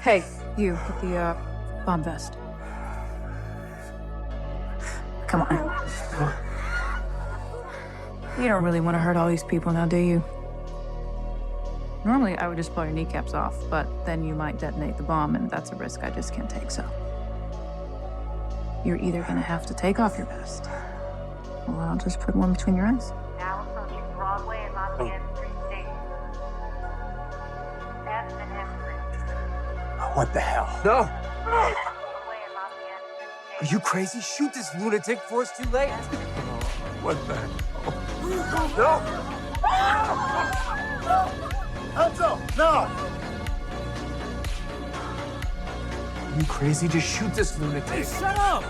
Hey, you with the bomb vest. Come on. You don't really want to hurt all these people now, do you? Normally, I would just blow your kneecaps off, but then you might detonate the bomb, and that's a risk I just can't take, so. You're either gonna have to take off your vest, or I'll just put one between your eyes. Now approaching Broadway and Lafayette Street Station. F and F3. What the hell? No! Broadway and Lafayette Street Are you crazy? Shoot this lunatic before it's too late. What the hell? No! Enzo, no! Are you crazy? Just shoot this lunatic. Shut up!